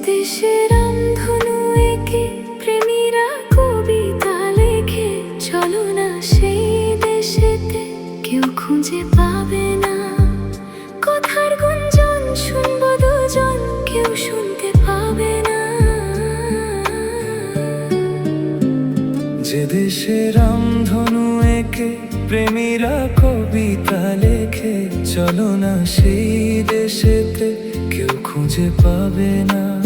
দেশে রামধনু এঁকে প্রেমীরা কবিতা লেখে, চলো না সেই দেশেতে কেউ খুঁজে পাবে না। কথার গুঞ্জন শুনবো দুজন, কেউ শুনতে পাবে না। যে দেশে রামধনু এঁকে প্রেমীরা কবিতা লেখে, চলো না সেই দেশেতে কেউ খুঁজে পাবে না।